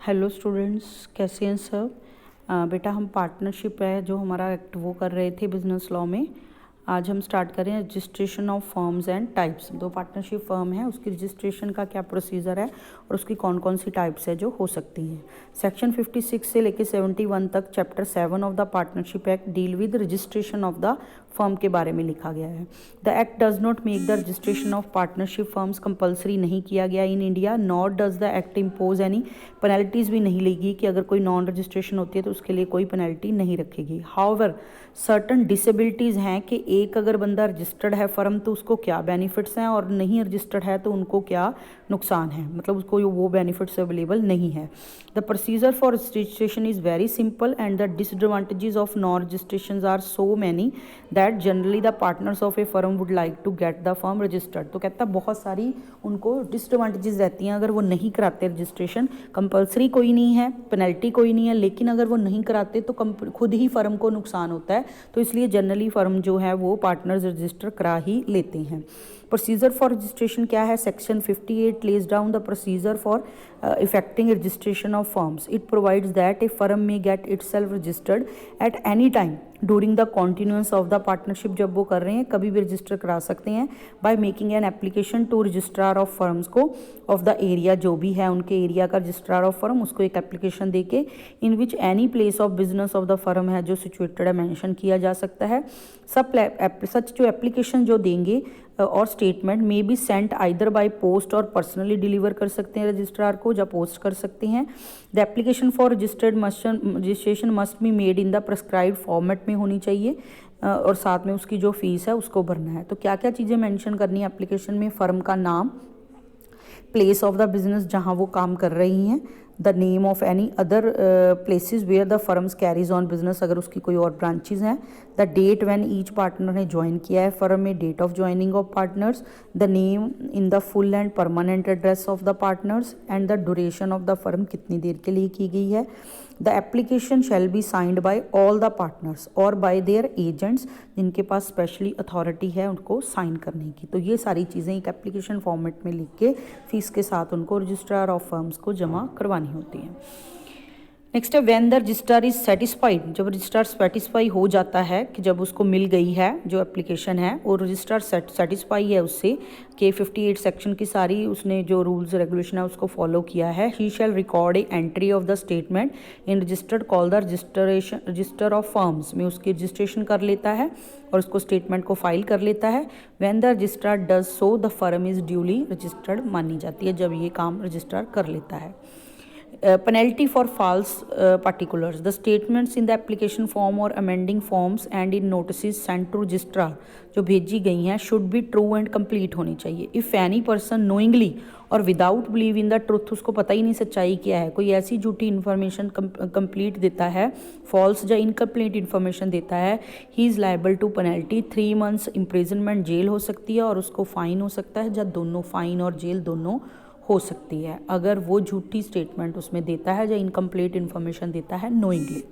Hello students, कैसे हैं सब। बेटा हम पार्टनरशिप है जो हमारा एक्ट वो कर रहे थे बिजनेस लॉ में। आज हम स्टार्ट करें registration of firms and types. दो पार्टनरशिप फर्म है, उसकी रजिस्ट्रेशन का क्या प्रोसीजर है और उसकी कौन कौन सी टाइप्स है जो हो सकती हैं। सेक्शन 56 से लेकर 71 तक chapter 7 of the partnership act deal with registration of the firm के बारे में लिखा गया है। The act does not make the registration of partnership firms compulsory नहीं किया गया in India, not does the act impose any penalties भी नहीं लेगी कि अगर कोई नॉन रजिस्ट्रेशन होती है तो उसके लिए कोई पेनल्टी नहीं रखेगी। हाउएवर सर्टन डिसेबिलिटीज़ हैं कि एक अगर बंदा रजिस्टर्ड है फर्म तो उसको क्या बेनिफिट्स हैं और नहीं रजिस्टर्ड है तो उनको क्या नुकसान है, मतलब उसको वो बेनिफिट्स अवेलेबल नहीं है। The procedure for registration is very simple and the disadvantages of non registration are so many that generally the partners of a firm would like to get the firm registered. तो कहता बहुत सारी उनको disadvantages रहती हैं अगर वो नहीं कराते रजिस्ट्रेशन। कंपलसरी कोई नहीं है, पेनल्टी कोई नहीं है, लेकिन अगर वो नहीं कराते तो खुद ही फर्म को नुकसान होता है, तो इसलिए जनरली फर्म जो है वो पार्टनर्स रजिस्टर करा ही लेते हैं। प्रोसीजर फॉर रजिस्ट्रेशन क्या है? Section 58 lays down the procedure for effecting registration of firms. It provides that a firm may get itself registered at any time during the continuance of the partnership. जब वो कर रहे हैं कभी भी register करा सकते हैं by making an application to registrar of firms को ऑफ द एरिया, जो भी है उनके एरिया का रजिस्ट्रार ऑफ फर्म, उसको एक एप्लीकेशन देके in which any place of business of the firm है जो सिचुएटेड है मेंशन किया जा सकता है। सच जो एप्लीकेशन जो देंगे और स्टेटमेंट में be sent either by post और पर्सनली डिलीवर कर सकते हैं रजिस्ट्रार को, या पोस्ट कर सकते हैं। The application for registration must be made in the prescribed format में होनी चाहिए और साथ में उसकी जो फीस है उसको भरना है। तो क्या क्या चीज़ें मेंशन करनी है एप्लीकेशन में? फर्म का नाम, प्लेस ऑफ द बिजनेस जहाँ वो काम कर रही हैं, the name of any other places where the firms carries on business, अगर उसकी कोई और ब्रांचेज हैं, the date when each partner ने ज्वाइन किया है फर्म में, date of joining of partners, the name in the full and permanent address of the partners and the duration of the firm कितनी देर के लिए की गई है। The application shall be signed by all the partners और bye there agents, जिनके पास specially authority है उनको साइन करने की। तो ये सारी चीज़ें एक एप्लीकेशन फॉर्मेट में लिख के फीस के साथ उनको रजिस्ट्रार ऑफ फर्म्स को जमा करवानी होती है। नेक्स्ट है when the registrar is satisfied. जब रजिस्ट्रार सेटिस्फाई हो जाता है कि जब उसको मिल गई है जो एप्लीकेशन है और रजिस्ट्रार सेटिस्फाई है उससे कि 58 सेक्शन की सारी उसने जो रूल्स रेगुलेशन है उसको फॉलो किया है, he shall record a entry of the statement in register called the register of firms में उसकी रजिस्ट्रेशन कर लेता है और उसको स्टेटमेंट को फाइल कर लेता है। When the registrar does so the firm is duly registered मानी जाती है जब ये काम रजिस्ट्रार कर लेता है। Penalty for false particulars. The statements in the application form or amending forms and in notices sent to registrar जो भेजी गई हैं should be true and complete होनी चाहिए। If any person knowingly और without believe in the truth, उसको पता ही नहीं सच्चाई क्या है, कोई ऐसी झूठी इन्फॉर्मेशन कंप्लीट देता है, फॉल्स या इनकम्प्लीट इन्फॉर्मेशन देता है, he is liable to penalty 3 months imprisonment, जेल हो सकती है और उसको फाइन हो सकता है, या दोनों फाइन और जेल दोनों हो सकती है अगर वो झूठी स्टेटमेंट उसमें देता है या इनकम्प्लीट इन्फॉर्मेशन देता है नोइंगली,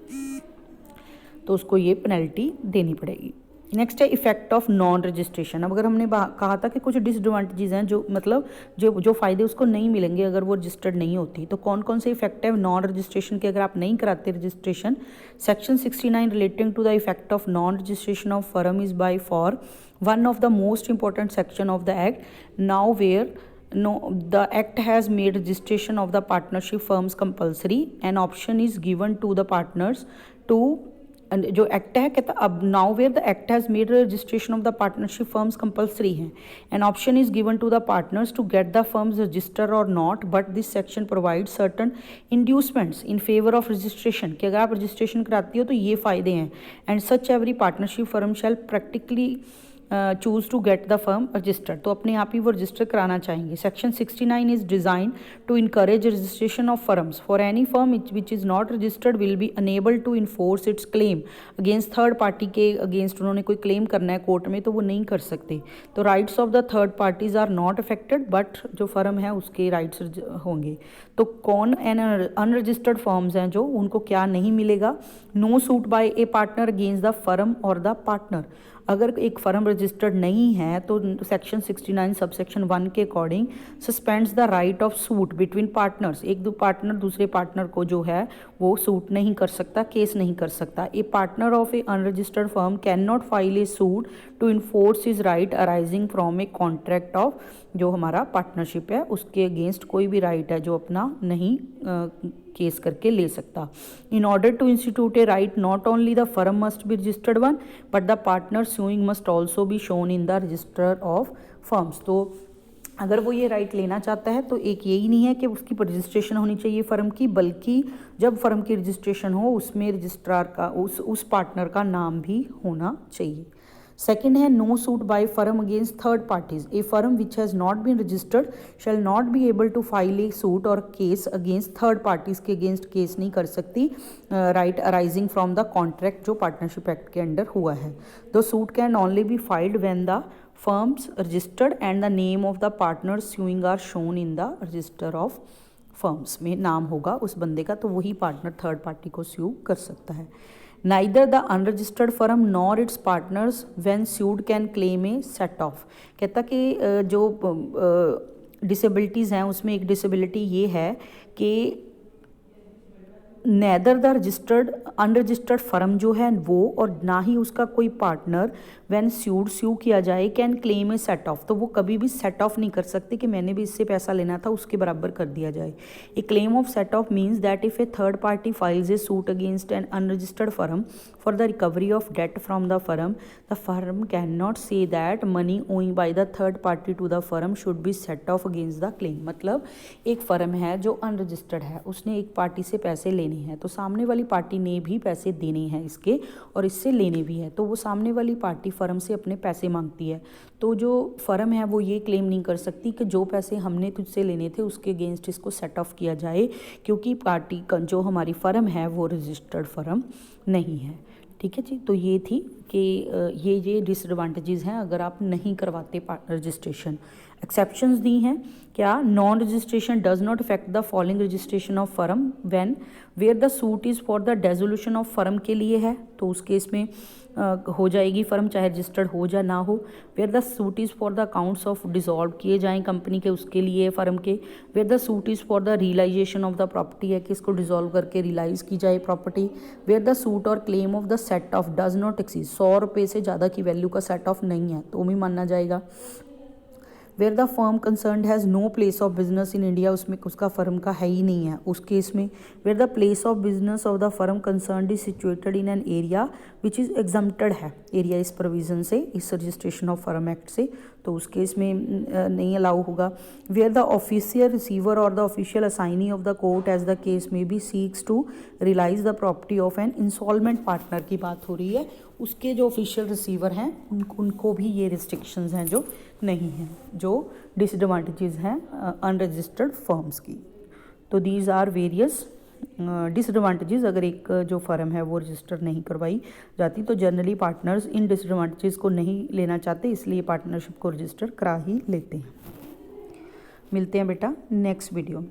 तो उसको ये पेनल्टी देनी पड़ेगी। नेक्स्ट है इफेक्ट ऑफ नॉन रजिस्ट्रेशन। अब अगर हमने कहा था कि कुछ डिसएडवांटेजेस हैं जो मतलब जो फ़ायदे उसको नहीं मिलेंगे अगर वो रजिस्टर्ड नहीं होती, तो कौन कौन से इफेक्ट है नॉन रजिस्ट्रेशन के अगर आप नहीं कराते registration. Section 69 relating to the effect of non registration of firm is by for one of the most important section of the act now where the act has made registration of the partnership firms compulsory. An option is given to the partners to जो act है कहता अब now where the act has made registration of the partnership firms compulsory हैं, an option is given to the partners to get the firms register और not, but this section provide certain inducements in favour of registration कि अगर आप registration कराती हो तो ये फ़ायदे हैं, and such every partnership firm shall practically choose to get the firm registered, तो अपने आप ही वो रजिस्टर कराना चाहेंगे। Section 69 is design to encourage registration of firms for any firm which is not registered will be unable to enforce its claim against third party के against उन्होंने कोई क्लेम करना है कोर्ट में तो वो नहीं कर सकते। तो rights of the third parties are not affected but जो फर्म है उसके राइट्स होंगे। तो कौन एन अनरजिस्टर्ड फर्म्स हैं जो उनको क्या नहीं मिलेगा, no suit by a partner against the firm और द पार्टनर। अगर एक फर्म रजिस्टर्ड नहीं है तो सेक्शन 69 सबसेक्शन 1 के according suspends the right of suit between partners. एक दो पार्टनर दूसरे पार्टनर को जो है वो सूट नहीं कर सकता, केस नहीं कर सकता। A partner of a unregistered firm can not file a suit to enforce his right arising from a contract of, जो हमारा पार्टनरशिप है उसके अगेंस्ट कोई भी राइट है जो अपना नहीं केस करके ले सकता। In order to institute a right not only the firm must be registered one but the partner suing must also be shown in the register of firms. तो अगर वो ये राइट लेना चाहता है तो एक यही नहीं है कि उसकी रजिस्ट्रेशन होनी चाहिए फर्म की, बल्कि जब फर्म की रजिस्ट्रेशन हो उसमें रजिस्ट्रार का उस पार्टनर का नाम भी होना चाहिए। सेकेंड है no suit by firm against third parties. A firm which has not been registered shall not be able to file a suit और केस अगेंस्ट थर्ड पार्टीज के अगेंस्ट केस नहीं कर सकती right arising from the contract जो partnership act के under हुआ है। The suit can only be filed when the firm's registered and the name of the partner suing are shown in the register of firms. में नाम होगा उस बंदे का तो वही पार्टनर थर्ड पार्टी को स्यू कर सकता है। Neither the unregistered firm nor its partners when sued can claim a set off। कहता कि जो डिसेबिलिटीज़ हैं उसमें एक डिसेबिलिटी ये है कि neither the registered unregistered firm जो है वो और ना ही उसका कोई पार्टनर व्हेन स्यू किया जाए can claim A set of. तो वो कभी भी सेट ऑफ नहीं कर सकते कि मैंने भी इससे पैसा लेना था उसके बराबर कर दिया जाए। A claim of set off means that if a third party files a suit against an unregistered firm for the recovery of debt from the firm can not say that money owing by the third party to the firm should be set off against the claim. मतलब एक firm है जो unregistered है, उसने एक party से पैसे लेने हैं तो सामने वाली पार्टी ने भी पैसे देने हैं इसके और इससे लेने भी है, तो वो सामने वाली पार्टी फर्म से अपने पैसे मांगती है। तो जो फर्म है वो ये क्लेम नहीं कर सकती कि जो पैसे हमने तुझसे लेने थे उसके अगेंस्ट इसको सेट ऑफ किया जाए, क्योंकि पार्टी जो हमारी फर्म है वो रजिस्टर्ड फर्म नहीं है। ठीक है जी, तो ये थी कि ये डिसएडवांटेजेस हैं अगर आप नहीं करवाते रजिस्ट्रेशन। एक्सेप्शंस दी हैं क्या, non registration does not affect the following registration of firm when where the suit is for the dissolution of firm के लिए है तो उस केस में हो जाएगी फर्म चाहे रजिस्टर्ड हो या ना हो। Where the suit is for the accounts of dissolve किए जाएँ कंपनी के उसके लिए फर्म के। Where the suit is for the realisation of the property है कि इसको डिसॉल्व करके रियलाइज की जाए property. Where the suit or claim of the set off does not exceed, 100 रुपये से ज़्यादा की वैल्यू का सेट ऑफ नहीं है तो भी माना जाएगा। Where the firm concerned has no place of business in India, उसमें उसका फर्म का है ही नहीं है उस केस में। Where the place of business of the firm concerned is situated in an area which is exempted है एरिया इस प्रोविजन से, इस रजिस्ट्रेशन ऑफ फर्म एक्ट से, तो उस केस में नहीं अलाउ होगा। वेयर द ऑफिशियल रिसीवर और the official assignee of the court as the case may be seeks to realise the property of an insolvent partner की बात हो रही है, उसके जो ऑफिशियल रिसीवर हैं उनको भी ये रिस्ट्रिक्शंस हैं जो नहीं हैं, जो डिसएडवांटेजेस हैं अनरजिस्टर्ड फर्म्स की। तो दीज आर वेरियस डिसएडवांटेजेस अगर एक जो फर्म है वो रजिस्टर नहीं करवाई जाती। तो जनरली पार्टनर्स इन डिसएडवांटेजेस को नहीं लेना चाहते, इसलिए पार्टनरशिप को रजिस्टर करा ही लेते हैं। मिलते हैं बेटा नेक्स्ट वीडियो में।